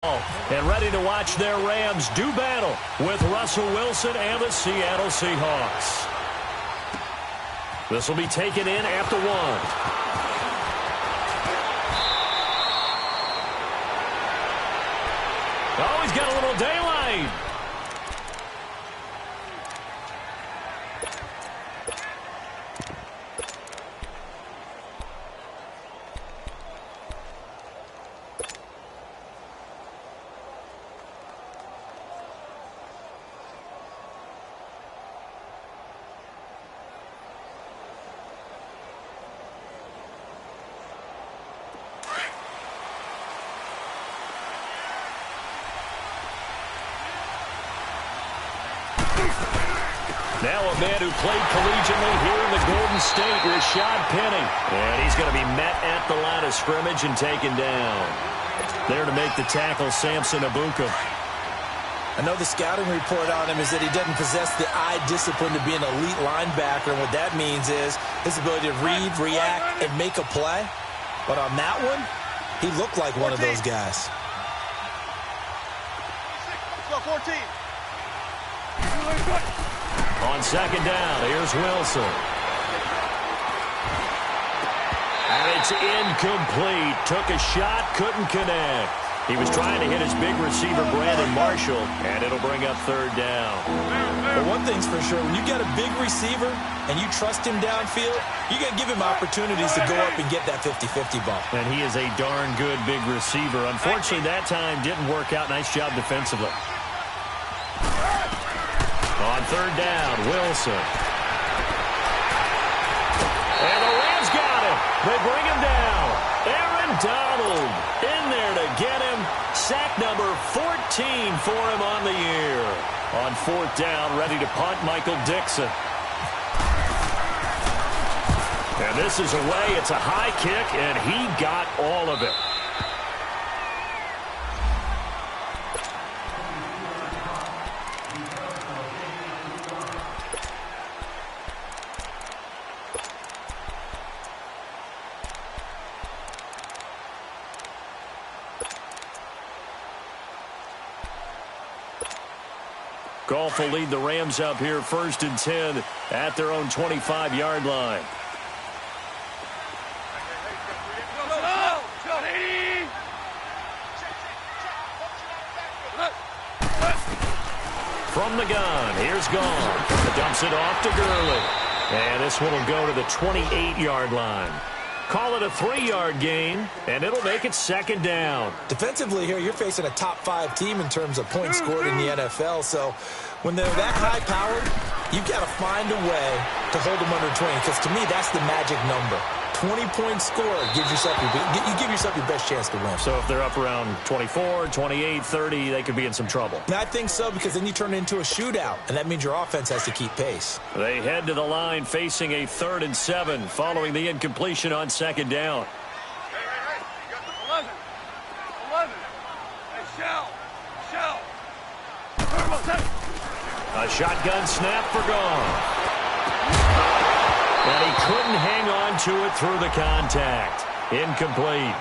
And ready to watch their Rams do battle with Russell Wilson and the Seattle Seahawks. This will be taken in at the 1. Oh, he's got a little daylight. Now a man who played collegiately here in the Golden State, Rashad Penny. And he's going to be met at the line of scrimmage and taken down. There to make the tackle, Samson Abuka. I know the scouting report on him is that he doesn't possess the eye discipline to be an elite linebacker. And what that means is his ability to read, react, and make a play. But on that one, he looked like one of those guys. 14. On second down, here's Wilson. And it's incomplete. Took a shot, couldn't connect. He was trying to hit his big receiver, Brandon Marshall, and it'll bring up third down. But one thing's for sure, when you got a big receiver and you trust him downfield, you got to give him opportunities to go up and get that 50-50 ball. And he is a darn good big receiver. Unfortunately, that time didn't work out. Nice job defensively. On third down, Wilson. And the Rams got him. They bring him down. Aaron Donald in there to get him. Sack number 14 for him on the year. On fourth down, ready to punt, Michael Dixon. And this is away. It's a high kick, and he got all of it. Goff will lead the Rams up here, 1st and 10 at their own 25-yard line. From the gun, here's Goff. Dumps it off to Gurley. And this one will go to the 28-yard line. Call it a 3-yard gain, and it'll make it second down. Defensively here, you're facing a top 5 team in terms of points scored in the NFL. So when they're that high-powered, you've got to find a way to hold them under 20. Because to me, that's the magic number. 20-point score gives yourself you give yourself your best chance to win. So if they're up around 24, 28, 30, they could be in some trouble. And I think so, because then you turn it into a shootout, and that means your offense has to keep pace. They head to the line facing a 3rd and 7 following the incompletion on second down. Hey, you got the 11. Hey, Shell. A shotgun snap for Goff. And he couldn't hang on to it through the contact. Incomplete.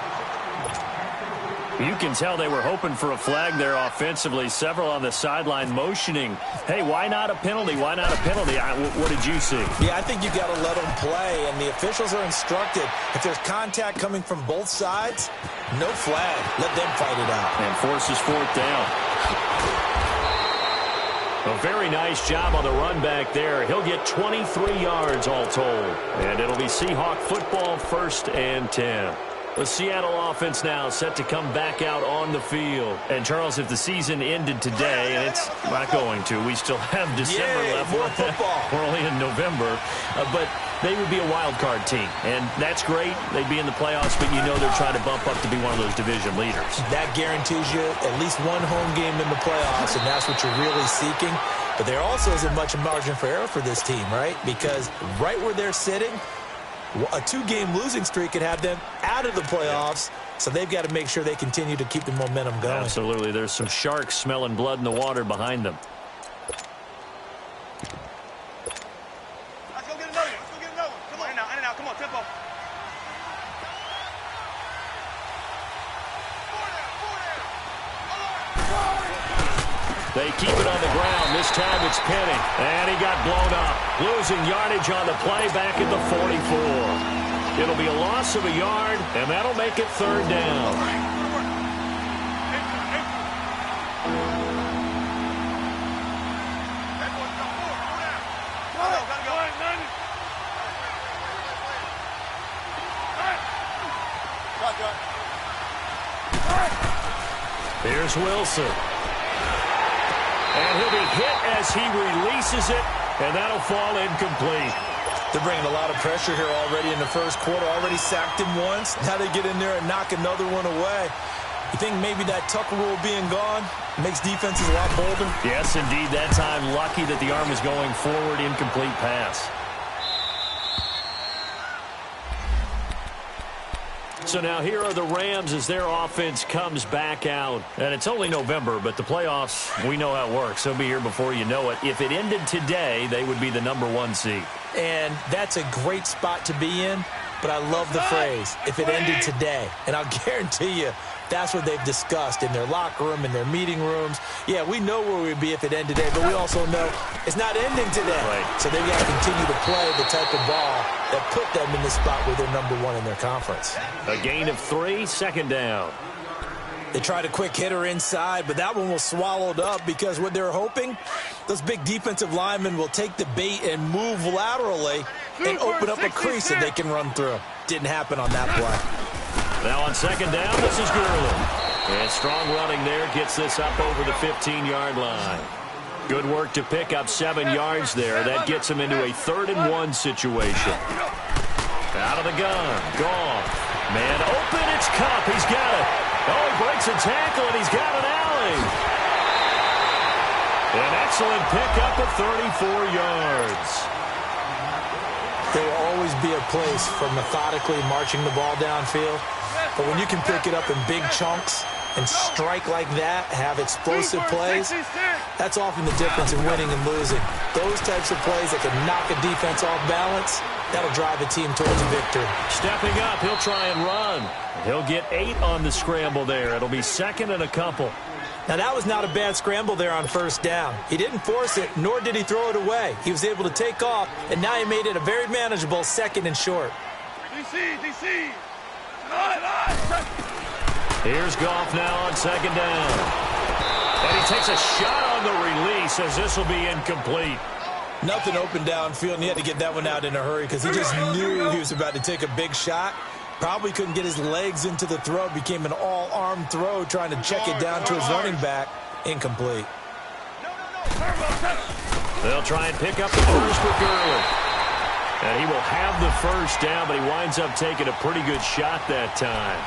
You can tell they were hoping for a flag there offensively. Several on the sideline motioning. Hey, why not a penalty? Why not a penalty? What did you see? Yeah, I think you got to let them play, and the officials are instructed. If there's contact coming from both sides, no flag. Let them fight it out. And forces 4th down. A very nice job on the run back there. He'll get 23 yards all told. And it'll be Seahawk football, 1st and 10. The Seattle offense now set to come back out on the field. And, Charles, if the season ended today, and it's not going to, we still have December left. More football. We're only in November. But they would be a wild card team. And that's great. They'd be in the playoffs, but you know they're trying to bump up to be one of those division leaders. That guarantees you at least one home game in the playoffs, and that's what you're really seeking. But there also isn't much margin for error for this team, right? Because right where they're sitting, a 2-game losing streak could have them out of the playoffs, so they've got to make sure they continue to keep the momentum going. Absolutely. There's some sharks smelling blood in the water behind them. Let's go get another one. Come on, in and out. Come on, tempo. Four down. They keep it on the ground. This time it's Penny. And he got blown up. Losing yardage on the play back at the 44. It'll be a loss of a yard, and that'll make it 3rd down. Here's Wilson. And he'll be hit as he releases it, and that'll fall incomplete. They're bringing a lot of pressure here already in the first quarter. Already sacked him once. Now they get in there and knock another one away. You think maybe that Tucker rule being gone makes defenses a lot bolder? Yes, indeed. That time, lucky that the arm is going forward, incomplete pass. So now here are the Rams as their offense comes back out. And it's only November, but the playoffs, we know how it works. They'll be here before you know it. If it ended today, they would be the #1 seed. And that's a great spot to be in, but I love the phrase, if it ended today. And I'll guarantee you, that's what they've discussed in their locker room, in their meeting rooms. Yeah, we know where we'd be if it ended today, but we also know it's not ending today. Right. So they've got to continue to play the type of ball that put them in the spot where they're #1 in their conference. A gain of 3, 2nd down. They tried a quick hitter inside, but that one was swallowed up because what they're hoping, those big defensive linemen will take the bait and move laterally and open up a crease that they can run through. Didn't happen on that play. Now on 2nd down, this is Gurley. And strong running there gets this up over the 15-yard line. Good work to pick up 7 yards there. That gets him into a 3rd and 1 situation. Out of the gun. Gone. Man open. It's Cup. He's got it. Oh, he breaks a tackle, and he's got an alley. An excellent pickup of 34 yards. There will always be a place for methodically marching the ball downfield. But when you can pick it up in big chunks and strike like that, have explosive plays, that's often the difference in winning and losing. Those types of plays that can knock a defense off balance, that'll drive a team towards a victory. Stepping up, he'll try and run. He'll get 8 on the scramble there. It'll be 2nd and a couple. Now, that was not a bad scramble there on 1st down. He didn't force it, nor did he throw it away. He was able to take off, and now he made it a very manageable 2nd and short. DC. Here's Goff now on 2nd down. And he takes a shot on the release as this will be incomplete. Nothing open downfield, and he had to get that one out in a hurry because he just knew he was about to take a big shot. Probably couldn't get his legs into the throw. Became an all-arm throw trying to check it down to his running back. Incomplete. They'll try and pick up the first with Gurley. And he will have the 1st down, but he winds up taking a pretty good shot that time.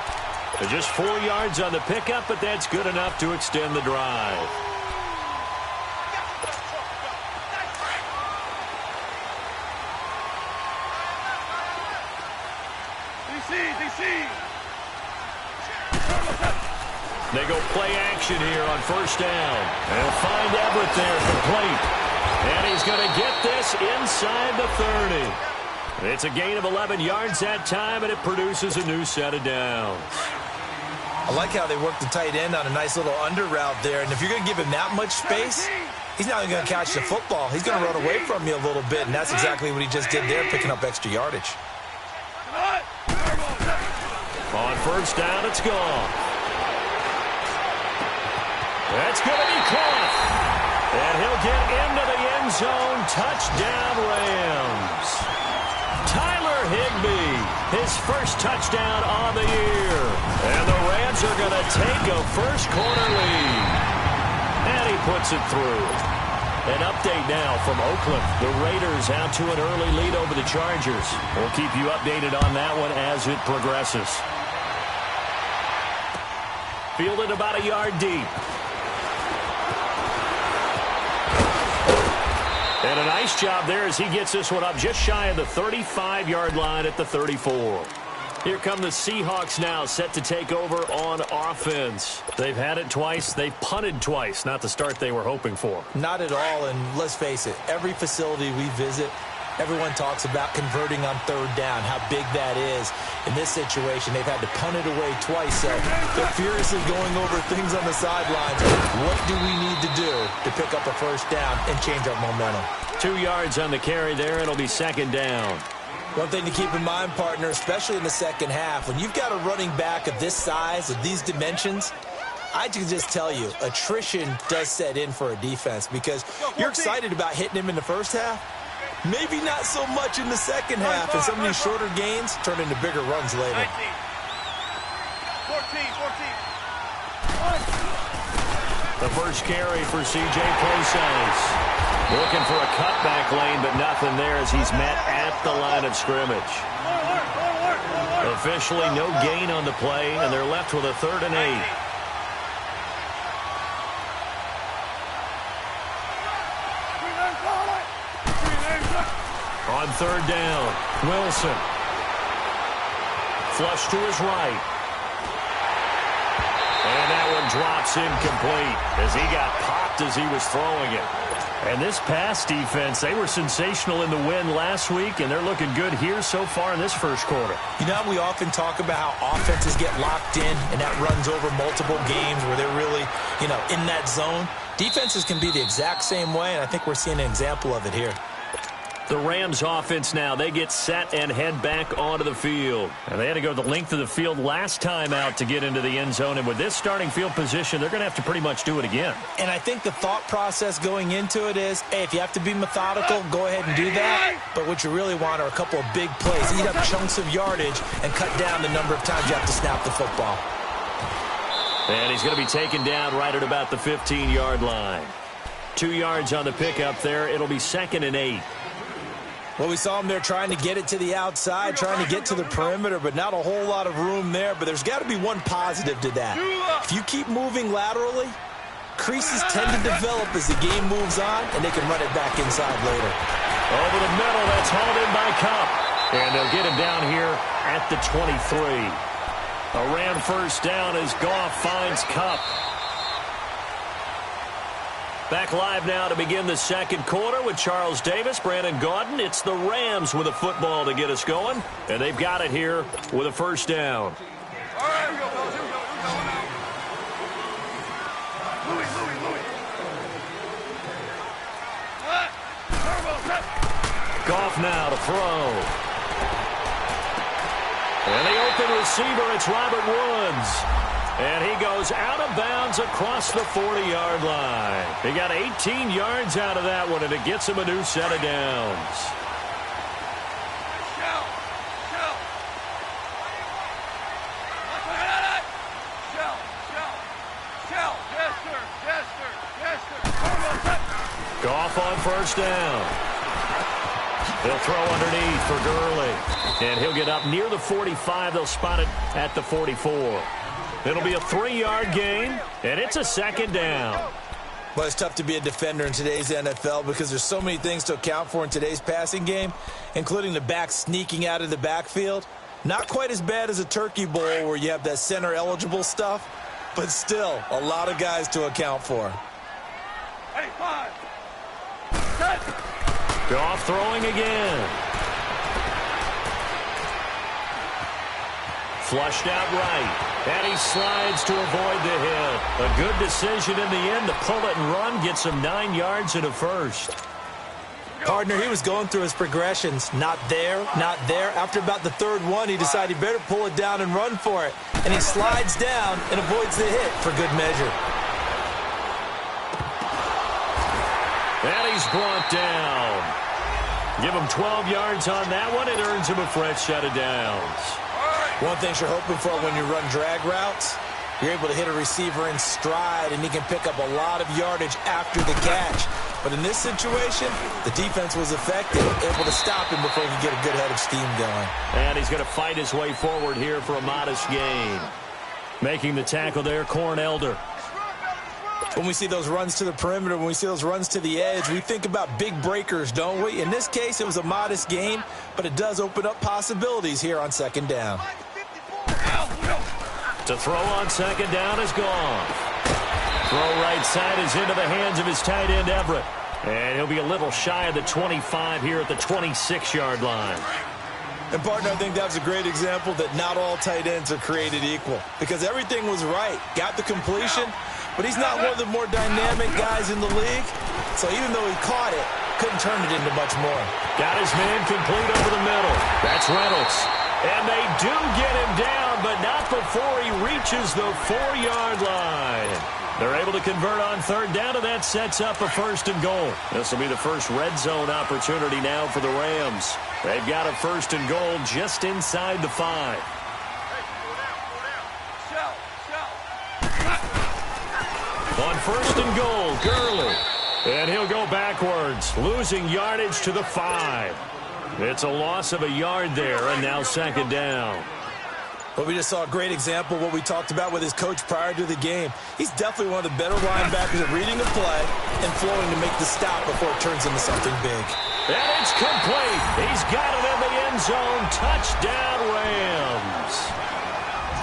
Just 4 yards on the pickup, but that's good enough to extend the drive. DC. They go play action here on 1st down. They'll find Everett there complete. And he's going to get this inside the 30. It's a gain of 11 yards that time, and it produces a new set of downs. I like how they work the tight end on a nice little under route there. And if you're going to give him that much space, he's not even going to catch the football. He's going to run away from you a little bit, and that's exactly what he just did there, picking up extra yardage. On 1st down, it's gone. That's going to be caught. And he'll get into the end zone. Touchdown, Rams. Tyler Higbee, his first touchdown on the year. And the Rams are going to take a first-quarter lead. And he puts it through. An update now from Oakland. The Raiders out to an early lead over the Chargers. We'll keep you updated on that one as it progresses. Fielded about a yard deep. And a nice job there as he gets this one up just shy of the 35-yard line at the 34. Here come the Seahawks now, set to take over on offense. They've had it twice. They've punted twice. Not the start they were hoping for. Not at all, and let's face it, every facility we visit, Everyone talks about converting on third down, how big that is. In this situation, they've had to punt it away twice, so they're furiously going over things on the sidelines. What do we need to do to pick up a first down and change our momentum? 2 yards on the carry there. It'll be second down. One thing to keep in mind, partner, especially in the second half, when you've got a running back of this size, of these dimensions, I can just tell you, attrition does set in for a defense because you're excited about hitting him in the first half. Maybe not so much in the second half, and some of these shorter gains turn into bigger runs later. 14. The first carry for C.J. Procise. Looking for a cutback lane, but nothing there as he's met at the line of scrimmage. Officially no gain on the play, and they're left with a 3rd and 8. On 3rd down, Wilson. Flush to his right. And that one drops incomplete as he got popped as he was throwing it. And this pass defense, they were sensational in the win last week, and they're looking good here so far in this first quarter. You know, we often talk about how offenses get locked in, and that runs over multiple games where they're really, in that zone. Defenses can be the exact same way, and I think we're seeing an example of it here. The Rams offense now, they get set and head back onto the field. And they had to go the length of the field last time out to get into the end zone. And with this starting field position, they're going to have to pretty much do it again. And I think the thought process going into it is, hey, if you have to be methodical, go ahead and do that. But what you really want are a couple of big plays. Eat up chunks of yardage and cut down the number of times you have to snap the football. And he's going to be taken down right at about the 15-yard line. 2 yards on the pickup there. It'll be 2nd and 8. Well, we saw him there trying to get it to the outside, trying to get to the perimeter, but not a whole lot of room there. But there's got to be one positive to that. If you keep moving laterally, creases tend to develop as the game moves on, and they can run it back inside later. Over the middle, that's hauled in by Cup. And they'll get him down here at the 23. A Ram first down as Goff finds Cup. Back live now to begin the second quarter with Charles Davis, Brandon Gaudin. It's the Rams with a football to get us going, and they've got it here with a first down. All right, here we go, fellas. Here we go. Louis. Goff now to throw. And the open receiver, it's Robert Woods. And he goes out of bounds across the 40-yard line. He got 18 yards out of that one, and it gets him a new set of downs. Goff on first down. He'll throw underneath for Gurley. And he'll get up near the 45. They'll spot it at the 44. It'll be a 3-yard gain, and it's a second down. Well, it's tough to be a defender in today's NFL because there's so many things to account for in today's passing game, including the back sneaking out of the backfield. Not quite as bad as a turkey bowl where you have that center-eligible stuff, but still a lot of guys to account for. Hey, 5. Set. Goff throwing again. Flushed out right. And he slides to avoid the hit. A good decision in the end to pull it and run. Gets him 9 yards and a first. Partner, he was going through his progressions. Not there, not there. After about the third one, he decided he better pull it down and run for it. And he slides down and avoids the hit for good measure. And he's brought down. Give him 12 yards on that one. It earns him a fresh set of downs. One thing you're hoping for when you run drag routes, you're able to hit a receiver in stride, and he can pick up a lot of yardage after the catch. But in this situation, the defense was effective, able to stop him before he could get a good head of steam going. And he's going to fight his way forward here for a modest gain. Making the tackle there, Corn Elder. When we see those runs to the perimeter, when we see those runs to the edge, we think about big breakers, don't we? In this case, it was a modest gain, but it does open up possibilities here on second down. To throw on second down is gone. Throw right side is into the hands of his tight end, Everett. And he'll be a little shy of the 25 here at the 26-yard line. And, partner, I think that was a great example that not all tight ends are created equal because everything was right. Got the completion, but he's not one of the more dynamic guys in the league. So even though he caught it, couldn't turn it into much more. Got his man complete over the middle. That's Reynolds. And they do get him down, but not before he reaches the 4-yard line. They're able to convert on third down, and that sets up a 1st and goal. This will be the first red zone opportunity now for the Rams. They've got a 1st and goal just inside the 5. On 1st and goal, Gurley. And he'll go backwards, losing yardage to the 5. It's a loss of a yard there, and now 2nd down. But we just saw a great example of what we talked about with his coach prior to the game. He's definitely one of the better linebackers at reading the play and flowing to make the stop before it turns into something big. And it's complete. He's got it in the end zone. Touchdown, Rams.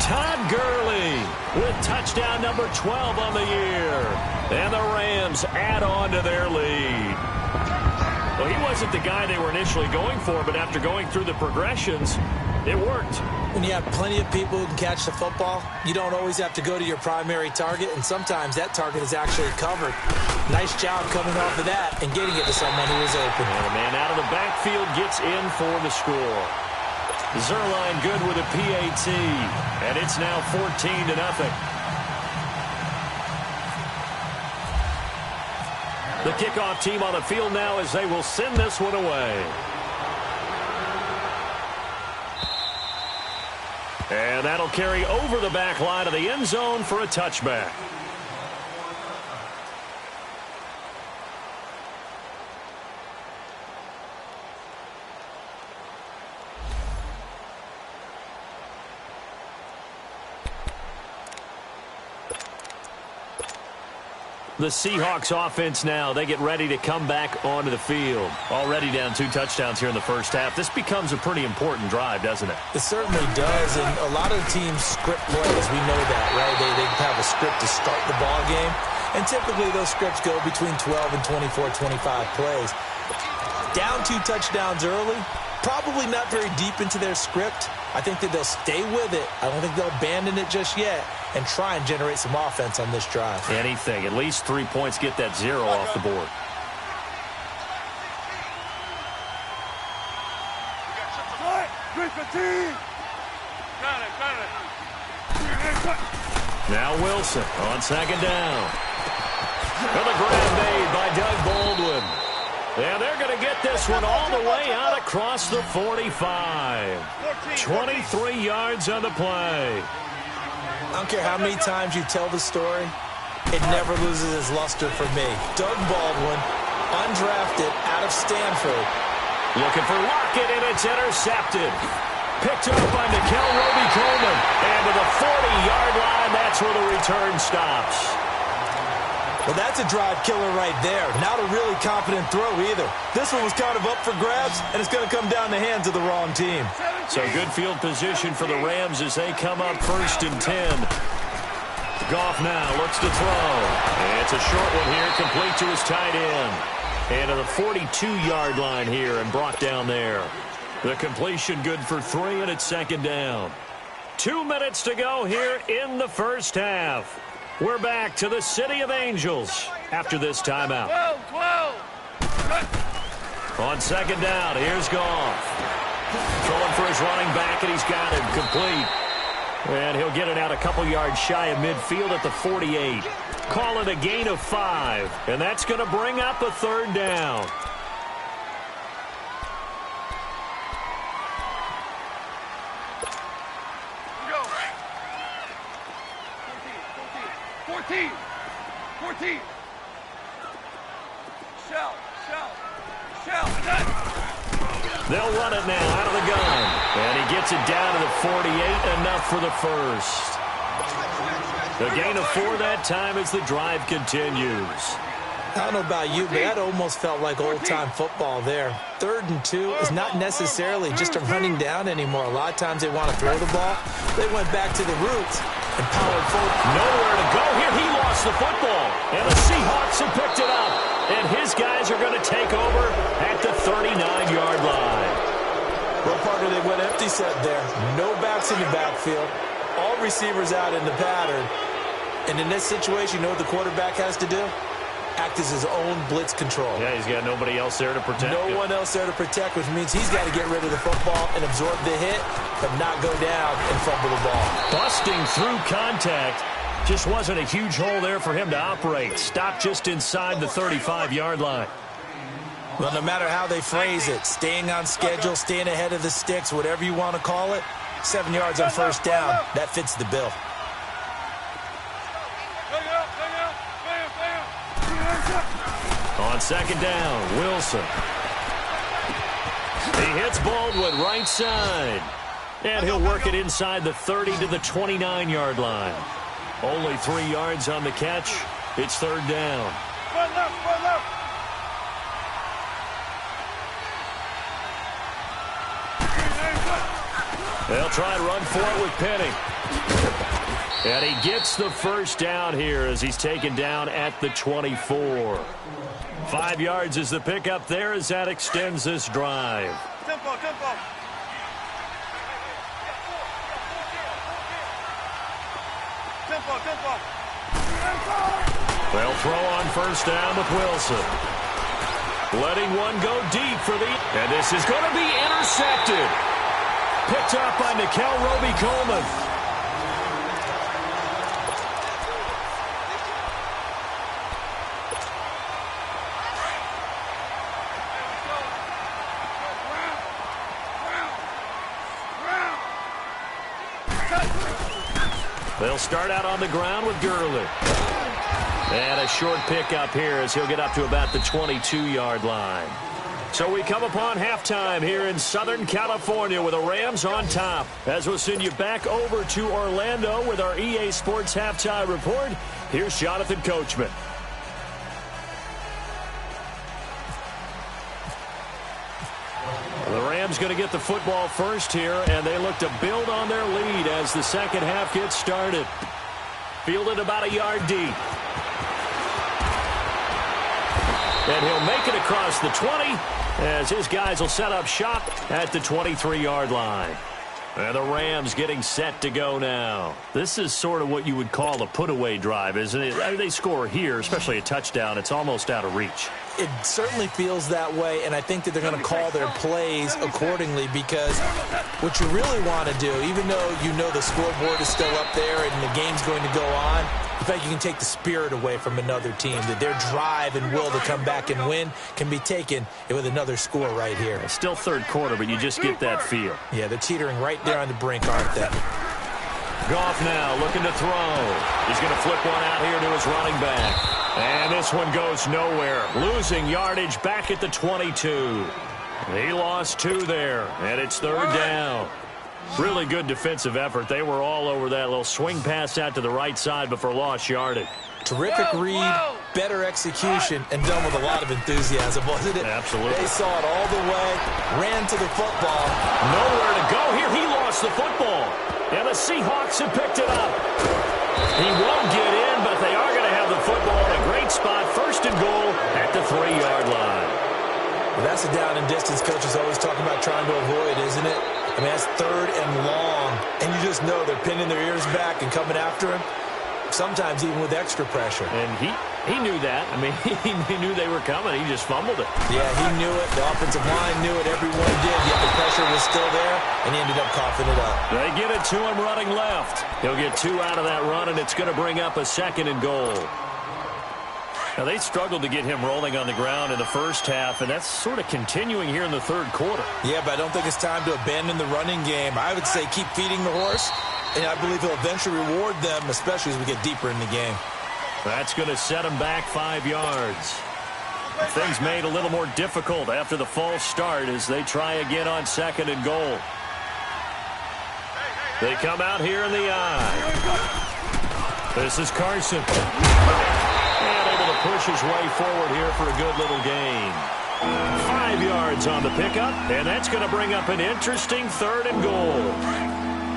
Todd Gurley with touchdown number 12 on the year. And the Rams add on to their lead. Well, he wasn't the guy they were initially going for, but after going through the progressions, it worked. When you have plenty of people who can catch the football, you don't always have to go to your primary target, and sometimes that target is actually covered. Nice job coming off of that and getting it to someone who is open. And a man out of the backfield gets in for the score. Zerline good with a PAT, and it's now 14-0. The kickoff team on the field now as they will send this one away. And that'll carry over the back line of the end zone for a touchback. The Seahawks offense now, they get ready to come back onto the field. Already down 2 touchdowns here in the first half. This becomes a pretty important drive, doesn't it? It certainly does, and a lot of teams script plays. We know that, right? They have a script to start the ball game, and typically those scripts go between 12 and 24, 25 plays. Down 2 touchdowns early, probably not very deep into their script. I think that they'll stay with it. I don't think they'll abandon it just yet and try and generate some offense on this drive. Anything. At least 3 points, get that 0 off the board. Now Wilson on 2nd down. And the grab made by Doug Baldwin. And they're going to get this one all the way out across the 45. 23 yards on the play. I don't care how many times you tell the story, it never loses its luster for me. Doug Baldwin, undrafted, out of Stanford. Looking for Lockett, and it's intercepted. Picked up by Nickel Roby-Coleman. And to the 40-yard line, that's where the return stops. Well, that's a drive killer right there. Not a really confident throw either. This one was kind of up for grabs, and it's going to come down the hands of the wrong team. So good field position for the Rams as they come up 1st and 10. Goff now looks to throw. And it's a short one here, complete to his tight end. And to the 42-yard line here and brought down there. The completion good for 3, and it's 2nd down. 2 minutes to go here in the first half. We're back to the City of Angels after this timeout. 12. On 2nd down, here's Goff. Throwing for his running back, and he's got him complete. And he'll get it out a couple yards shy of midfield at the 48. Call it a gain of 5, and that's going to bring up a 3rd down. Go. 14. Shout. They'll run it now out of the gun. And he gets it down to the 48, enough for the first. The gain of 4 that time as the drive continues. I don't know about you, but that almost felt like old-time football there. 3rd and 2 is not necessarily just a running down anymore. A lot of times they want to throw the ball. They went back to the roots and powered forward. Nowhere to go here. He lost the football. And the Seahawks have picked it up. And his guys are going to take over at the 39-yard line. Well, partner, they went empty set there. No backs in the backfield. All receivers out in the pattern. And in this situation, you know what the quarterback has to do? Act as his own blitz control. Yeah, he's got nobody else there to protect him. No one else there to protect, which means he's got to get rid of the football and absorb the hit, but not go down and fumble the ball. Busting through contact. Just wasn't a huge hole there for him to operate. Stopped just inside the 35-yard line. Well, no matter how they phrase it, staying on schedule, staying ahead of the sticks, whatever you want to call it, 7 yards on first down, that fits the bill. On second down, Wilson. He hits Baldwin right side. And he'll work it inside the 30 to the 29-yard line. Only 3 yards on the catch. It's third down. They'll try and run for it with Penny. And he gets the first down here as he's taken down at the 24. 5 yards is the pickup there as that extends this drive. Tempo. They'll throw on first down with Wilson. Letting one go deep for the... And this is going to be intercepted. Picked up by Nikel Roby-Coleman. They'll start out on the ground with Gurley. And a short pickup here as he'll get up to about the 22-yard line. So we come upon halftime here in Southern California with the Rams on top. As we'll send you back over to Orlando with our EA Sports Halftime Report, here's Jonathan Coachman. The Rams going to get the football first here, and they look to build on their lead as the second half gets started. Fielded about a yard deep. And he'll make it across the 20 as his guys will set up shop at the 23-yard line. And the Rams getting set to go now. This is sort of what you would call a put-away drive, isn't it? I mean, they score here, especially a touchdown. It's almost out of reach. It certainly feels that way, and I think that they're going to call their plays accordingly because what you really want to do, even though you know the scoreboard is still up there and the game's going to go on, in fact, you can take the spirit away from another team, that their drive and will to come back and win can be taken with another score right here. It's still third quarter, but you just get that feel. Yeah, they're teetering right there on the brink, aren't they? Goff now looking to throw. He's going to flip one out here to his running back. And this one goes nowhere. Losing yardage back at the 22. He lost 2 there, and it's third down. Really good defensive effort. They were all over that little swing pass out to the right side before lost yardage. Terrific read, better execution, and done with a lot of enthusiasm, wasn't it? Absolutely. They saw it all the way, ran to the football. Nowhere to go here. He lost the football. And the Seahawks have picked it up. He won't get in, but they are going to have the football in a great spot. First and goal at the 3-yard line. Well, that's a down and distance coaches always talking about trying to avoid, isn't it? I mean, that's third and long. And you just know they're pinning their ears back and coming after him, sometimes even with extra pressure. And he knew that. I mean, he knew they were coming. He just fumbled it. Yeah, he knew it. The offensive line knew it. Everyone did. Yet the pressure was still there, and he ended up coughing it up. They get it to him running left. He'll get 2 out of that run, and it's going to bring up a second and goal. Now, they struggled to get him rolling on the ground in the first half, and that's sort of continuing here in the third quarter. Yeah, but I don't think it's time to abandon the running game. I would say keep feeding the horse, and I believe he'll eventually reward them, especially as we get deeper in the game. That's going to set him back 5 yards. Things made a little more difficult after the false start as they try again on second and goal. They come out here in the eye. This is Carson. And able to push his way forward here for a good little gain. 5 yards on the pickup, and that's going to bring up an interesting third and goal.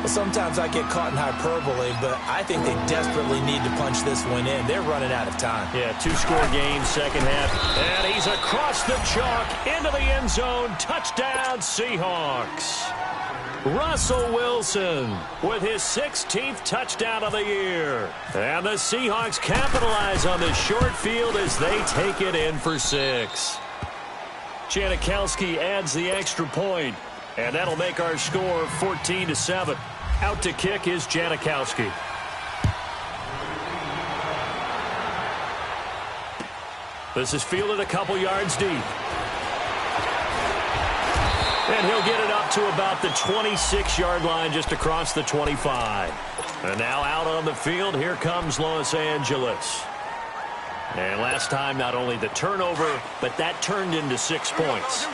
Well, sometimes I get caught in hyperbole, but I think they desperately need to punch this one in. They're running out of time. Yeah, 2-score game, second half. And he's across the chalk, into the end zone. Touchdown, Seahawks. Russell Wilson with his 16th touchdown of the year. And the Seahawks capitalize on this short field as they take it in for 6. Janikowski adds the extra point, and that'll make our score 14-7. Out to kick is Janikowski. This is fielded a couple yards deep. And he'll get it up to about the 26-yard line, just across the 25. And now out on the field, here comes Los Angeles. And last time, not only the turnover, but that turned into 6 points.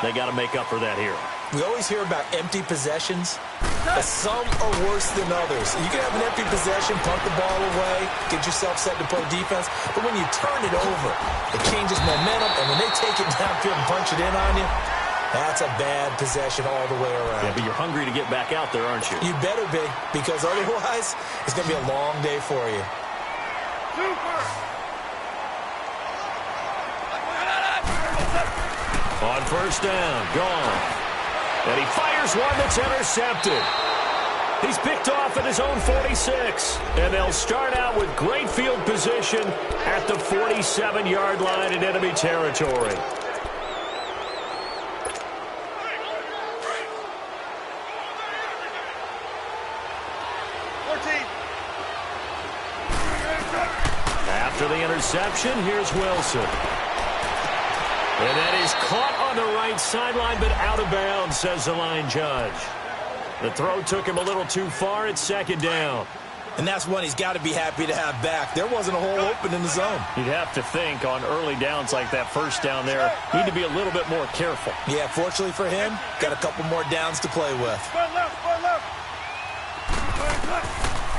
They got to make up for that here. We always hear about empty possessions, but some are worse than others. You can have an empty possession, punt the ball away, get yourself set to play defense, but when you turn it over, it changes momentum, and when they take it downfield and punch it in on you, that's a bad possession all the way around. Yeah, but you're hungry to get back out there, aren't you? You better be, because otherwise, it's going to be a long day for you. On first down, gone. And he fires one that's intercepted. He's picked off at his own 46. And they'll start out with great field position at the 47-yard line in enemy territory. After the interception, here's Wilson. And that is caught on the right sideline, but out of bounds, says the line judge. The throw took him a little too far. It's second down. And that's one he's got to be happy to have back. There wasn't a hole open in the zone. You'd have to think on early downs like that first down there, need to be a little bit more careful. Yeah, fortunately for him, got a couple more downs to play with.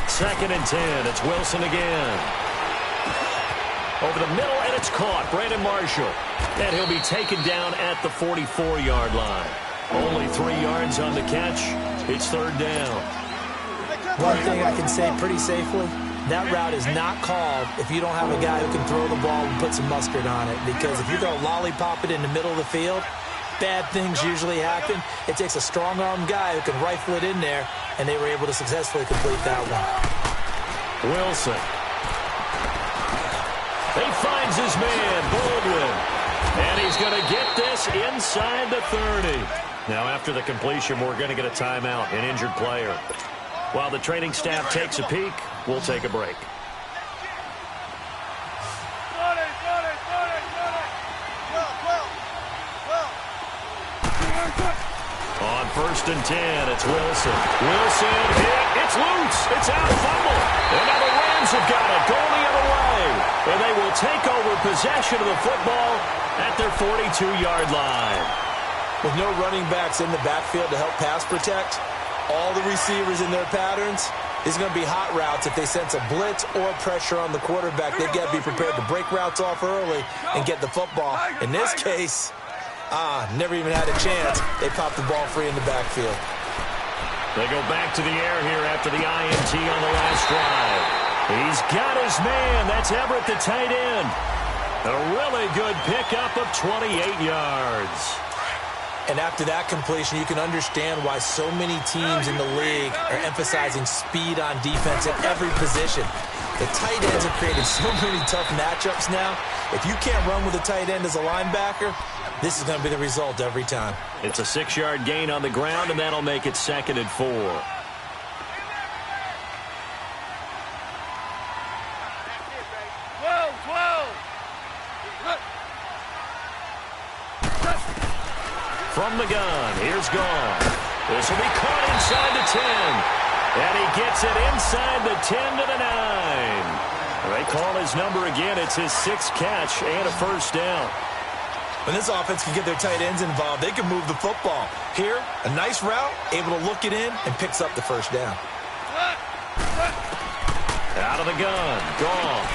Second and 10. It's Wilson again. Over the middle, and it's caught. Brandon Marshall. And he'll be taken down at the 44-yard line. Only 3 yards on the catch. It's third down. One thing I can say pretty safely, that route is not called if you don't have a guy who can throw the ball and put some mustard on it. Because if you go lollipop it in the middle of the field, bad things usually happen. It takes a strong-armed guy who can rifle it in there, and they were able to successfully complete that one. Wilson. He finds his man, Baldwin. And he's going to get this inside the 30. Now, after the completion, we're going to get a timeout, an injured player. While the training staff takes a peek, we'll take a break. On first and 10, it's Wilson. Wilson hit. It's loose. It's out, fumble. And now the Rams have got it. Going the other way. And they will take over possession of the football at their 42-yard line. With no running backs in the backfield to help pass protect, all the receivers in their patterns, is going to be hot routes. If they sense a blitz or pressure on the quarterback, they've got to be prepared to break routes off early and get the football. In this case, never even had a chance. They popped the ball free in the backfield. They go back to the air here after the INT on the last drive. He's got his man. That's Everett, the tight end. A really good pickup of 28 yards. And after that completion, you can understand why so many teams in the league are emphasizing speed on defense at every position. The tight ends have created so many tough matchups now. If you can't run with a tight end as a linebacker, this is going to be the result every time. It's a 6-yard gain on the ground, and that'll make it 2nd and 4. From the gun, here's Gone. This will be caught inside the 10. And he gets it inside the 10 to the 9. They call his number again. It's his 6th catch and a first down. When this offense can get their tight ends involved, they can move the football. Here, a nice route, able to look it in, and picks up the first down. Out of the gun, Gone.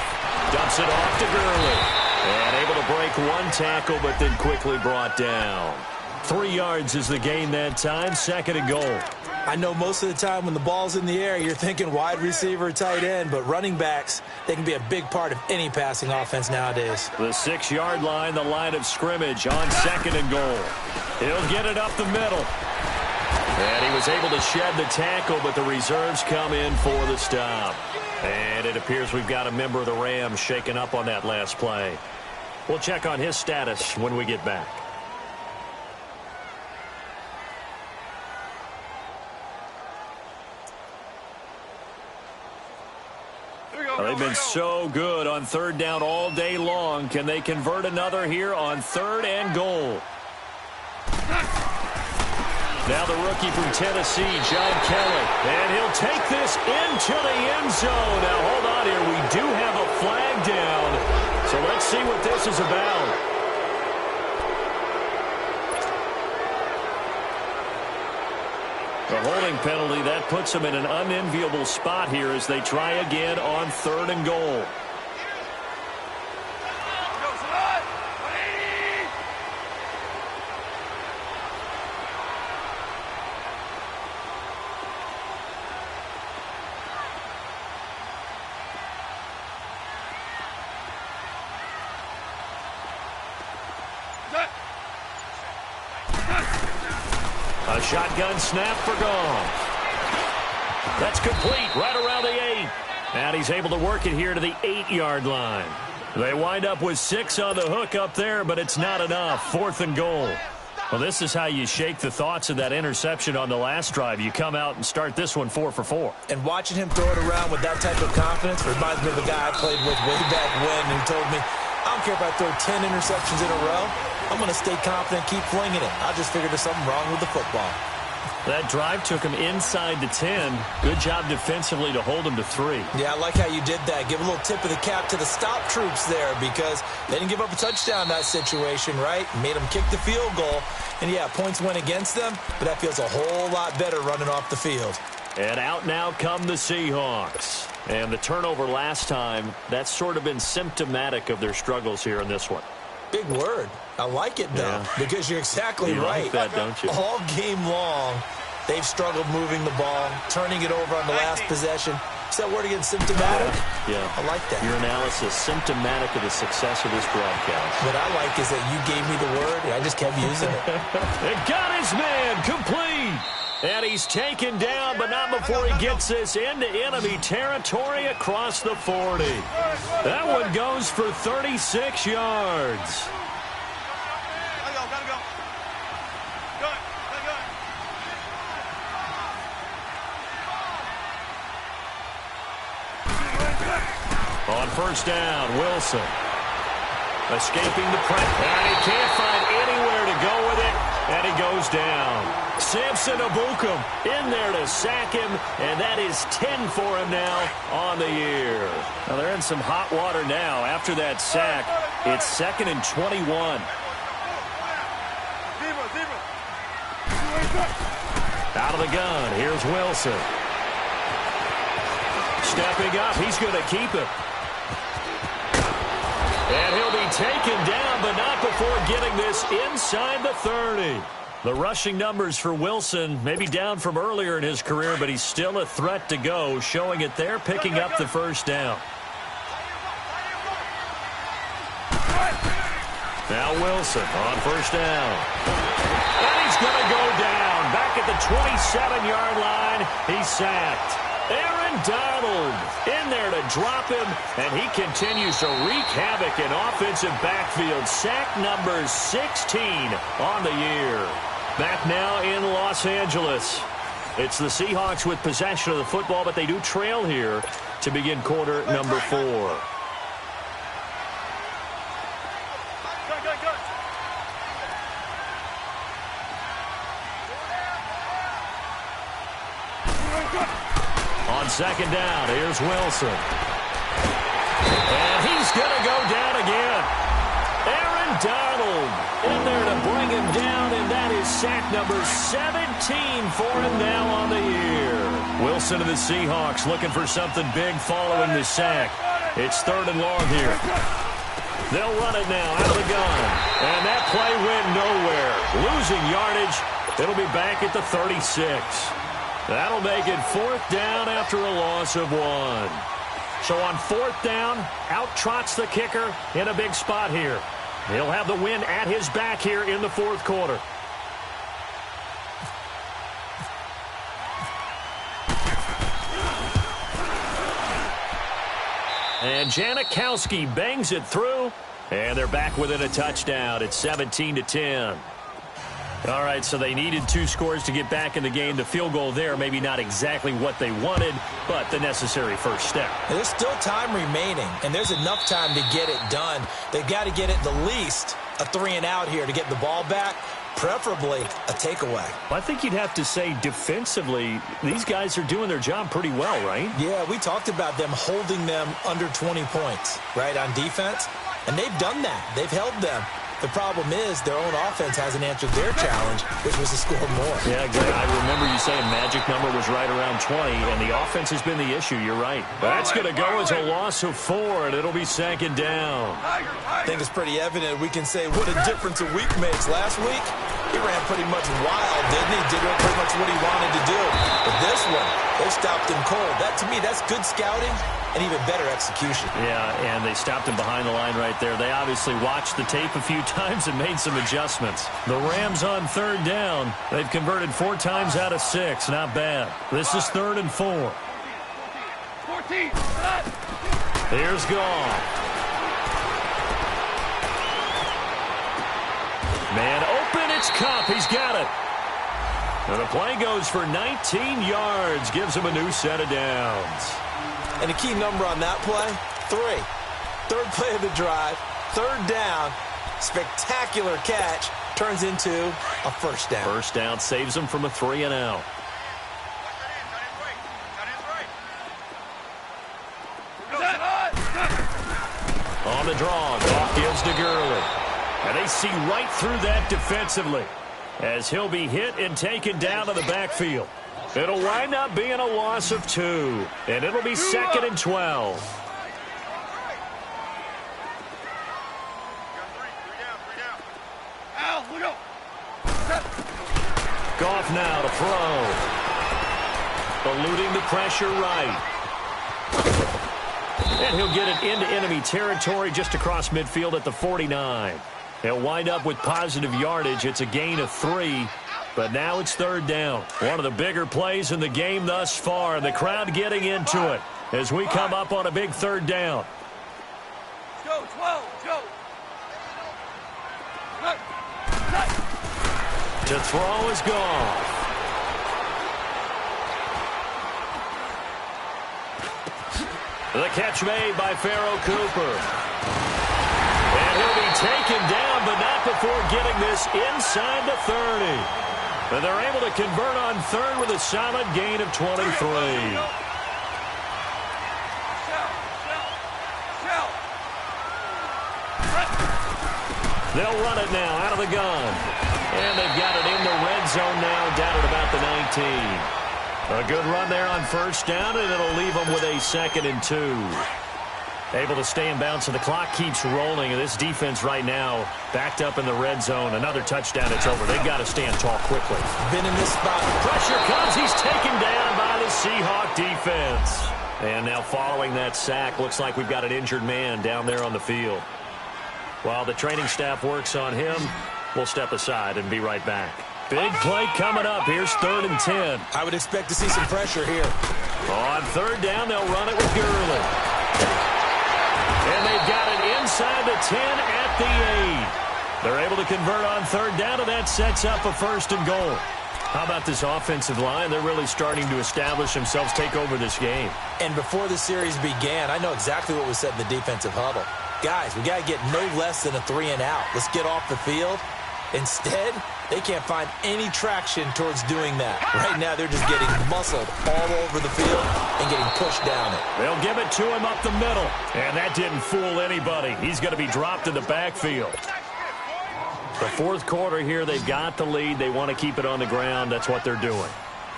Dumps it off to Gurley. And able to break one tackle, but then quickly brought down. 3 yards is the gain that time, 2nd and goal. I know most of the time when the ball's in the air, you're thinking wide receiver, tight end, but running backs, they can be a big part of any passing offense nowadays. The 6-yard line, the line of scrimmage on 2nd and goal. He'll get it up the middle. And he was able to shed the tackle, but the reserves come in for the stop. And it appears we've got a member of the Rams shaken up on that last play. We'll check on his status when we get back. They've been so good on 3rd down all day long. Can they convert another here on 3rd and goal? Now the rookie from Tennessee, John Kelly. And he'll take this into the end zone. Now hold on here. We do have a flag down. So let's see what this is about. The holding penalty, that puts them in an unenviable spot here as they try again on 3rd and goal. A shotgun snap for gone. That's complete right around the 8. And he's able to work it here to the 8-yard line. They wind up with 6 on the hook up there, but it's not enough. 4th and goal. Well, this is how you shake the thoughts of that interception on the last drive. You come out and start this one 4 for 4. And watching him throw it around with that type of confidence reminds me of a guy I played with way back when who told me, I don't care if I throw 10 interceptions in a row. I'm going to stay confident, keep flinging it. I just figured there's something wrong with the football. That drive took him inside the 10. Good job defensively to hold him to 3. Yeah, I like how you did that. Give a little tip of the cap to the stop troops there because they didn't give up a touchdown in that situation, right? Made them kick the field goal. And, yeah, points went against them, but that feels a whole lot better running off the field. And out now come the Seahawks. And the turnover last time, that's sort of been symptomatic of their struggles here in this one. Big word. I like it, though, because you're exactly right. You like that, don't you? All game long, they've struggled moving the ball, turning it over on the last possession. Is that word again, symptomatic? Yeah. I like that. Your analysis, symptomatic of the success of this broadcast. What I like is that you gave me the word, and I just kept using it. It got his man complete. And he's taken down, but not before he gets this into enemy territory across the 40. That one goes for 36 yards. Gotta go. Good. On 1st down, Wilson. Escaping the pressure. And he can't find anywhere to go with it. And he goes down. Samson Abukum in there to sack him, and that is 10 for him now on the year. Now they're in some hot water now after that sack. It's 2nd and 21. Out of the gun, here's Wilson. Stepping up, he's going to keep it. And he'll be taken down, but not before getting this inside the 30. The rushing numbers for Wilson, maybe down from earlier in his career, but he's still a threat to go, showing it there, picking up the 1st down. Now Wilson on 1st down. And he's going to go down. Back at the 27-yard line, he's sacked. Aaron Donald in there to drop him, and he continues to wreak havoc in offensive backfield. Sack number 16 on the year. Back now in Los Angeles. It's the Seahawks with possession of the football, but they do trail here to begin quarter number 4. On 2nd down, here's Wilson. And he's going to go down again. Aaron Donald in there to bring him down, and that is sack number 17 for him now on the year. Wilson of the Seahawks looking for something big following the sack. It's 3rd and long here. They'll run it now out of the gun. And that play went nowhere. Losing yardage. It'll be back at the 36. That'll make it 4th down after a loss of 1. So on 4th down, out trots the kicker in a big spot here. He'll have the win at his back here in the 4th quarter. And Janikowski bangs it through, and they're back within a touchdown. It's 17-10. All right, so they needed 2 scores to get back in the game. The field goal there, maybe not exactly what they wanted, but the necessary first step. There's still time remaining, and there's enough time to get it done. They've got to get it the least a 3-and-out here to get the ball back, preferably a takeaway. I think you'd have to say defensively, these guys are doing their job pretty well, right? Yeah, we talked about them holding them under 20 points, right, on defense, and they've done that. They've held them. The problem is their own offense hasn't answered their challenge, which was to score more. Yeah, exactly. I remember you saying magic number was right around 20, and the offense has been the issue. You're right. That's going to go as a loss of 4, and it'll be 2nd down. I think it's pretty evident we can say what a difference a week makes. Last week, he ran pretty much wild, didn't he? Did pretty much what he wanted to do. But this one, they stopped him cold. That, to me, that's good scouting and even better execution. Yeah, and they stopped him behind the line right there. They obviously watched the tape a few times and made some adjustments. The Rams on 3rd down. They've converted 4 times out of 6. Not bad. This is 3rd and 4. 14. Here's Goff. Man open, it's Cup. He's got it. And the play goes for 19 yards. Gives him a new set of downs. And the key number on that play, 3. 3rd play of the drive, 3rd down, spectacular catch, turns into a 1st down. 1st down saves him from a 3-and-out. On the draw, Goff gives to Gurley. And they see right through that defensively as he'll be hit and taken down to the backfield. It'll wind up being a loss of 2, and it'll be 2nd and 12. Goff now to throw. Eluding the pressure right. And he'll get it into enemy territory just across midfield at the 49. He'll wind up with positive yardage. It's a gain of 3. But now it's 3rd down. One of the bigger plays in the game thus far. The crowd getting into it as we come up on a big 3rd down. Go, 12, go. To throw is Goff. The catch made by Pharaoh Cooper. And he'll be taken down, but not before getting this inside the 30. And they're able to convert on 3rd with a solid gain of 23. They'll run it now out of the gun. And they've got it in the red zone now, down at about the 19. A good run there on 1st down, and it'll leave them with a 2nd and 2. Able to stay in bounds, so the clock keeps rolling. And this defense right now backed up in the red zone. Another touchdown, it's over. They've got to stand tall quickly. Been in this spot. Pressure comes. He's taken down by the Seahawk defense. And now following that sack, looks like we've got an injured man down there on the field. While the training staff works on him, we'll step aside and be right back. Big play coming up. Here's 3rd and 10. I would expect to see some pressure here. On 3rd down, they'll run it with Gurley. And they've got it inside the 10 at the 8. They're able to convert on 3rd down, and that sets up a 1st and goal. How about this offensive line? They're really starting to establish themselves, take over this game. And before the series began, I know exactly what was said in the defensive huddle. Guys, we got to get no less than a 3-and-out. Let's get off the field. Instead, they can't find any traction towards doing that. Right now, they're just getting muscled all over the field and getting pushed down it. They'll give it to him up the middle. And that didn't fool anybody. He's going to be dropped in the backfield. The 4th quarter here, they've got the lead. They want to keep it on the ground. That's what they're doing.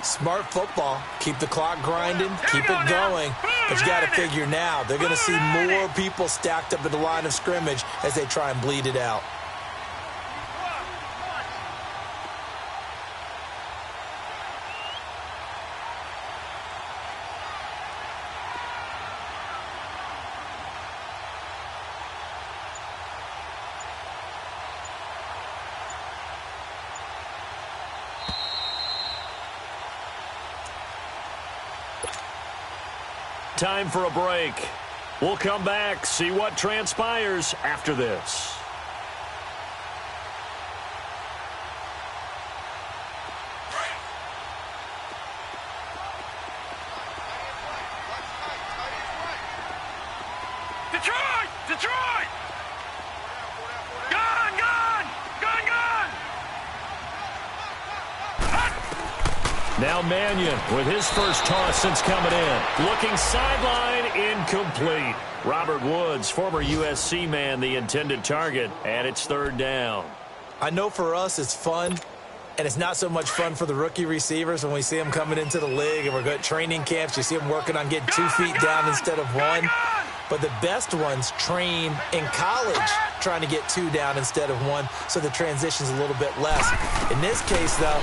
Smart football. Keep the clock grinding. Keep it going. But you got to figure now, they're going to see more people stacked up at the line of scrimmage as they try and bleed it out. Time for a break. We'll come back, see what transpires after this. Detroit! Detroit! Gone! Gone! Gone! Gone! Now Mannion with his first toss since coming in. Looking sideline, incomplete. Robert Woods, former USC man, the intended target, and it's third down. I know for us it's fun, and it's not so much fun for the rookie receivers when we see them coming into the league and we're good training camps. You see them working on getting 2 feet down instead of 1. But the best ones train in college trying to get 2 down instead of 1, so the transition's a little bit less. In this case, though,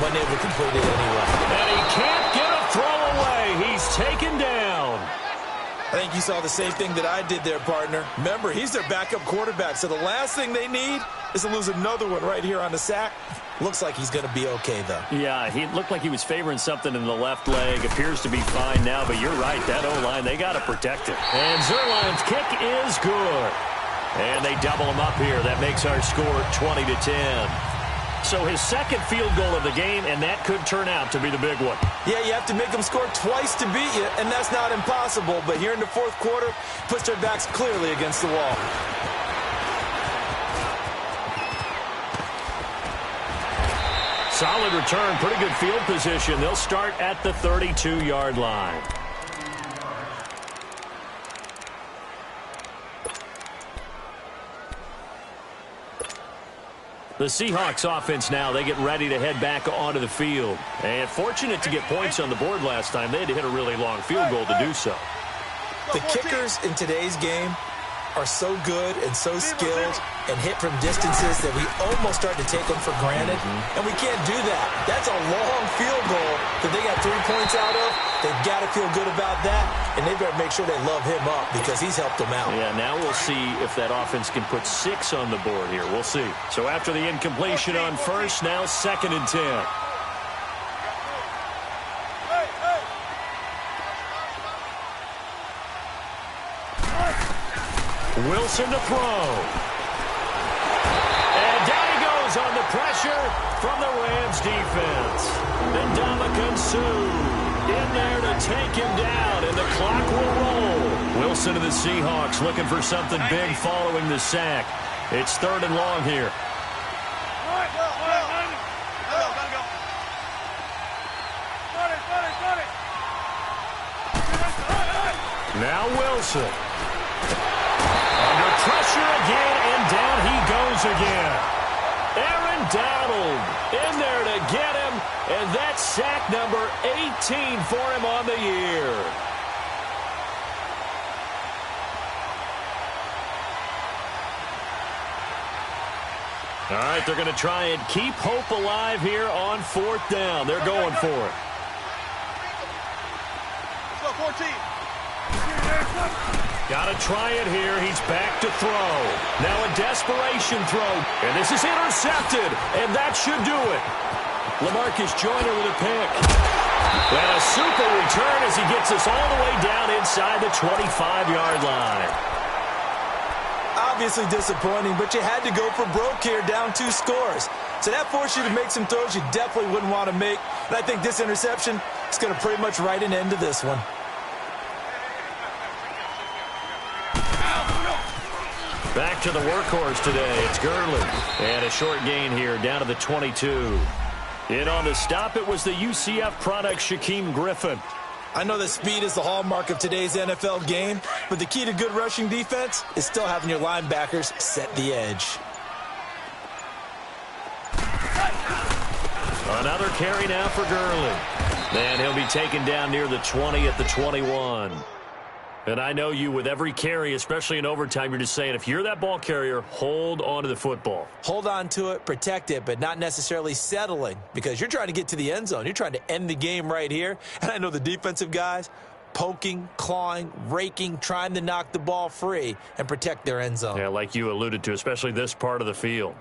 wasn't able to complete it anyway. And he can't get a throw away. He's taken down. I think you saw the same thing that I did there, partner. Remember, he's their backup quarterback, so the last thing they need is to lose another one right here on the sack. Looks like he's going to be okay, though. Yeah, he looked like he was favoring something in the left leg. Appears to be fine now, but you're right. That O-line, they got to protect it. And Zerline's kick is good. And they double him up here. That makes our score 20-10. So his second field goal of the game, and that could turn out to be the big one. Yeah, you have to make them score twice to beat you, and that's not impossible. But here in the fourth quarter, puts their backs clearly against the wall. Solid return, pretty good field position. They'll start at the 32-yard line. The Seahawks offense now, they get ready to head back onto the field. And fortunate to get points on the board last time. They had to hit a really long field goal to do so. The kickers in today's game are so good and so skilled and hit from distances that we almost start to take them for granted. And we can't do that. That's a long field goal that they got 3 points out of. They've got to feel good about that, and they better make sure they love him up because he's helped them out. Yeah, now we'll see if that offense can put 6 on the board here. We'll see. So after the incompletion on first, now 2nd and 10. Wilson to throw. And down he goes on the pressure from the Rams defense. And Ndamukong Suh in there to take him down, and the clock will roll. Wilson to the Seahawks looking for something big following the sack. It's 3rd and long here. Now Wilson. Under pressure again, and down he goes again. Aaron Donald in there to get him, and that's sack number 18 for him on the year. All right, they're going to try and keep hope alive here on 4th down. They're going for it. Let's go, 14. Got to try it here. He's back to throw. Now a desperation throw. And this is intercepted. And that should do it. LaMarcus Joyner with a pick. And a super return as he gets us all the way down inside the 25-yard line. Obviously disappointing, but you had to go for broke here, down 2 scores. So that forced you to make some throws you definitely wouldn't want to make. And I think this interception is going to pretty much write an end to this one. Back to the workhorse today. It's Gurley. And a short gain here down to the 22. In on the stop, it was the UCF product, Shaquem Griffin. I know that speed is the hallmark of today's NFL game, but the key to good rushing defense is still having your linebackers set the edge. Another carry now for Gurley. And he'll be taken down near the 20 at the 21. And I know you, with every carry, especially in overtime, you're just saying, if you're that ball carrier, hold on to the football. Hold on to it, protect it, but not necessarily settling, because you're trying to get to the end zone. You're trying to end the game right here. And I know the defensive guys poking, clawing, raking, trying to knock the ball free and protect their end zone. Yeah, like you alluded to, especially this part of the field.